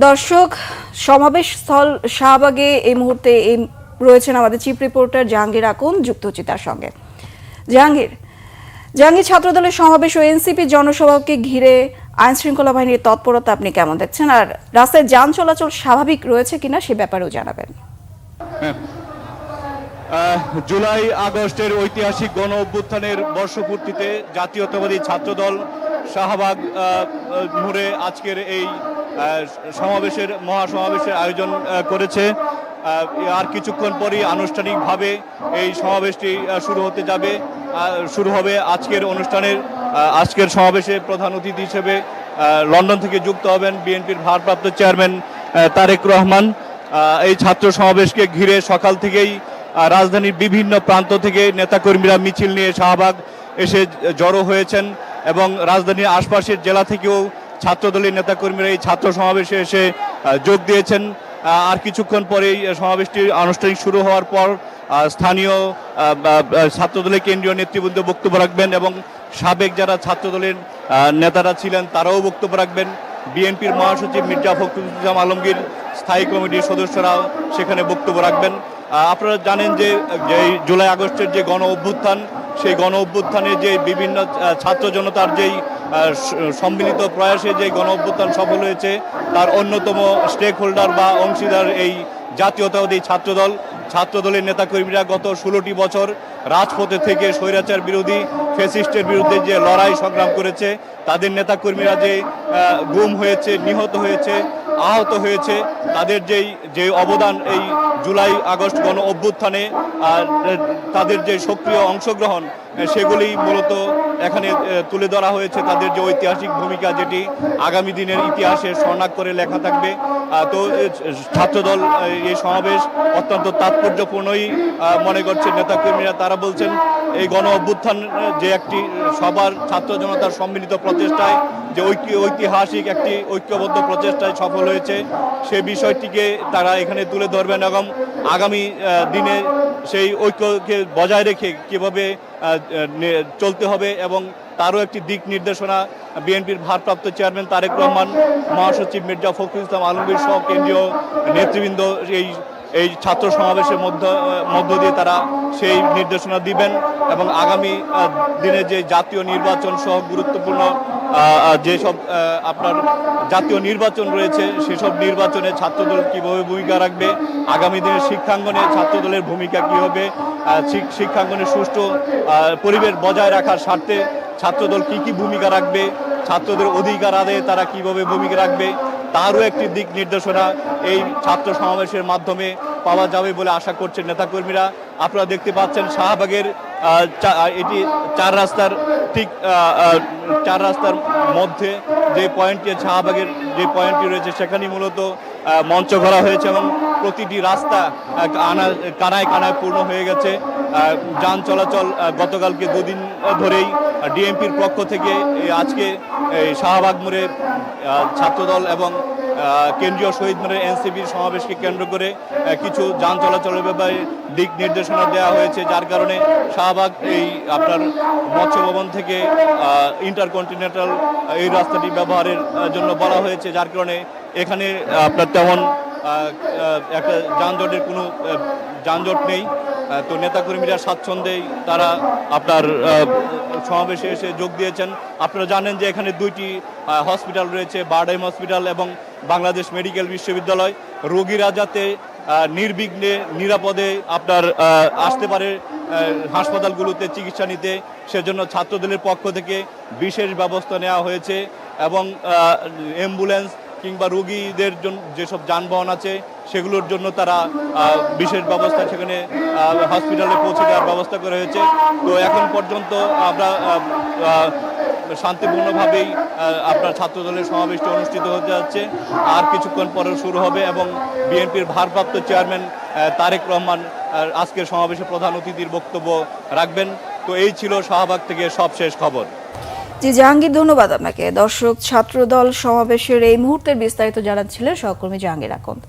দর্শক, সমাবেশ স্থল শাহবাগে এই মুহূর্তে রয়েছেন আমাদের চিফ রিপোর্টার জাহাঙ্গীর আকন্দ, যুক্ত হচ্ছে তার সঙ্গে। জাহাঙ্গীর, ছাত্রদলের সমাবেশ ও এনসিপি জনসভাকে ঘিরে আইন শৃঙ্খলা বাহিনীর তৎপরতা আপনি কেমন দেখছেন, আর রাস্তায় যান চলাচল স্বাভাবিক রয়েছে কিনা সে ব্যাপারেও জানাবেন। জুলাই আগস্টের ঐতিহাসিক গণ অভ্যুত্থানের বর্ষপূর্তিতে জাতীয়তাবাদী ছাত্রদল শাহবাগ মোড়ে আজকের এই মহাসমাবেশের আয়োজন করেছে। আর কিছুক্ষণ পরই আনুষ্ঠানিকভাবে এই সমাবেশটি শুরু হবে। আজকের সমাবেশে প্রধান অতিথি হিসেবে লন্ডন থেকে যুক্ত হবেন বিএনপির ভারপ্রাপ্ত চেয়ারম্যান তারেক রহমান। এই ছাত্র সমাবেশকে ঘিরে সকাল থেকেই রাজধানীর বিভিন্ন প্রান্ত থেকে নেতাকর্মীরা মিছিল নিয়ে শাহবাগ এসে জড়ো হয়েছেন এবং রাজধানীর আশপাশের জেলা থেকেও ছাত্রদলের নেতাকর্মীরা এই ছাত্র সমাবেশে এসে যোগ দিয়েছেন। আর কিছুক্ষণ পরেই সমাবেশটি আনুষ্ঠানিক শুরু হওয়ার পর স্থানীয় ছাত্রদলের কেন্দ্রীয় নেতৃবৃন্দ বক্তব্য রাখবেন এবং সাবেক যারা ছাত্রদলের নেতারা ছিলেন তারাও বক্তব্য রাখবেন। বিএনপির মহাসচিব মির্জা ফখরুল ইসলাম আলমগীর, স্থায়ী কমিটির সদস্যরাও সেখানে বক্তব্য রাখবেন। আপনারা জানেন যে জুলাই আগস্টের যে গণ অভ্যুত্থান, সেই গণ অভ্যুত্থানে যে বিভিন্ন ছাত্র জনতার যেই সম্মিলিত প্রয়াসে যে গণ অভ্যুত্থান সফল হয়েছে তার অন্যতম স্টেক হোল্ডার বা অংশীদার এই জাতীয়তাবাদী ছাত্রদলের নেতাকর্মীরা গত 16টি বছর রাজপথে থেকে স্বৈরাচার বিরোধী ফ্যাসিস্টের বিরুদ্ধে যে লড়াই সংগ্রাম করেছে, তাদের নেতাকর্মীরা যে গুম হয়েছে, নিহত হয়েছে, আহত হয়েছে, তাদের যে অবদান এই জুলাই আগস্ট গণ অভ্যুত্থানে তাদের যে সক্রিয় অংশগ্রহণ সেগুলি মূলত এখানে তুলে ধরা হয়েছে। তাদের যে ঐতিহাসিক ভূমিকা, যেটি আগামী দিনের ইতিহাসে স্বর্ণাক্ষরে লেখা থাকবে। তো ছাত্রদল এই সমাবেশ অত্যন্ত তাৎপর্যপূর্ণই মনে করছে নেতাকর্মীরা। তারা বলছেন এই গণ অভ্যুত্থান যে একটি সবার ছাত্র জনতার সম্মিলিত প্রচেষ্টায় যে ঐতিহাসিক একটি ঐক্যবদ্ধ প্রচেষ্টায় সফল হয়েছে, সে বিষয়টিকে তারা এখানে তুলে ধরবেন এবং আগামী দিনে সেই ঐক্যকে বজায় রেখে কীভাবে চলতে হবে এবং তারও একটি দিক নির্দেশনা বিএনপির ভারপ্রাপ্ত চেয়ারম্যান তারেক রহমান, মহাসচিব মির্জা ফখরুল ইসলাম আলমগীর সহ কেন্দ্রীয় নেতৃবৃন্দ এই ছাত্র সমাবেশের মধ্য দিয়ে তারা সেই নির্দেশনা দিবেন এবং আগামী দিনে যে জাতীয় নির্বাচন সহ গুরুত্বপূর্ণ যেসব আপনার জাতীয় নির্বাচন রয়েছে, সেসব নির্বাচনে ছাত্রদল কীভাবে ভূমিকা রাখবে, আগামী দিনের শিক্ষাঙ্গনে ছাত্রদলের ভূমিকা কী হবে, শিক্ষাঙ্গনে সুষ্ঠু পরিবেশ বজায় রাখার স্বার্থে ছাত্রদল কী ভূমিকা রাখবে, ছাত্রদের অধিকার আদায়ে তারা কীভাবে ভূমিকা রাখবে, তারও একটি দিক নির্দেশনা এই ছাত্র সমাবেশের মাধ্যমে পাওয়া যাবে বলে আশা করছেন নেতাকর্মীরা। আপনারা দেখতে পাচ্ছেন শাহবাগের এটি চার রাস্তার মধ্যে যে পয়েন্টটি, শাহবাগের যে পয়েন্টটি রয়েছে সেখানেই মূলত মঞ্চ করা হয়েছে এবং প্রতিটি রাস্তা কানায় কানায় পূর্ণ হয়ে গেছে। যান চলাচল গতকালকে দুদিন ধরেই ডিএমপির পক্ষ থেকে আজকে শাহবাগ মোড়ে ছাত্রদল এবং কেন্দ্রীয় শহীদ মিনারে এনসিপির সমাবেশকে কেন্দ্র করে কিছু যান চলাচলের ব্যাপারে দিক নির্দেশনা দেওয়া হয়েছে, যার কারণে শাহবাগ এই আপনার মৎস্য ভবন থেকে ইন্টারকন্টিনেন্টাল এই রাস্তাটি ব্যবহারের জন্য বলা হয়েছে, যার কারণে এখানে আপনার তেমন একটা যানজটের কোনো যানজট নেই। তো নেতাকর্মীরা স্বাচ্ছন্দ্যেই তারা আপনার সমাবেশে এসে যোগ দিয়েছেন। আপনারা জানেন যে এখানে দুইটি হসপিটাল রয়েছে, বারডাইম হসপিটাল এবং বাংলাদেশ মেডিকেল বিশ্ববিদ্যালয়। রোগীরা যাতে নির্বিঘ্নে নিরাপদে আপনার আসতে পারে হাসপাতালগুলোতে চিকিৎসা নিতে, সেজন্য ছাত্রদলের পক্ষ থেকে বিশেষ ব্যবস্থা নেওয়া হয়েছে এবং অ্যাম্বুলেন্স কিংবা রোগীদের জন্য যেসব যানবাহন আছে সেগুলোর জন্য তারা বিশেষ ব্যবস্থা সেখানে হসপিটালে পৌঁছে দেওয়ার ব্যবস্থা করা হয়েছে। তো এখন পর্যন্ত আমরা শান্তিপূর্ণভাবেই আপনার ছাত্রদলের সমাবেশটি অনুষ্ঠিত হতে যাচ্ছে। আর কিছুক্ষণ পরে শুরু হবে এবং বিএনপির ভারপ্রাপ্ত চেয়ারম্যান তারেক রহমান আজকের সমাবেশে প্রধান অতিথির বক্তব্য রাখবেন। তো এই ছিল শাহবাগ থেকে সবশেষ খবর। জি জাহাঙ্গীর, ধন্যবাদ আপনাকে। দর্শক, ছাত্রদল সমাবেশের এই মুহূর্তের বিস্তারিত জানাচ্ছিলেন সহকর্মী জাহাঙ্গীর আকন্দ।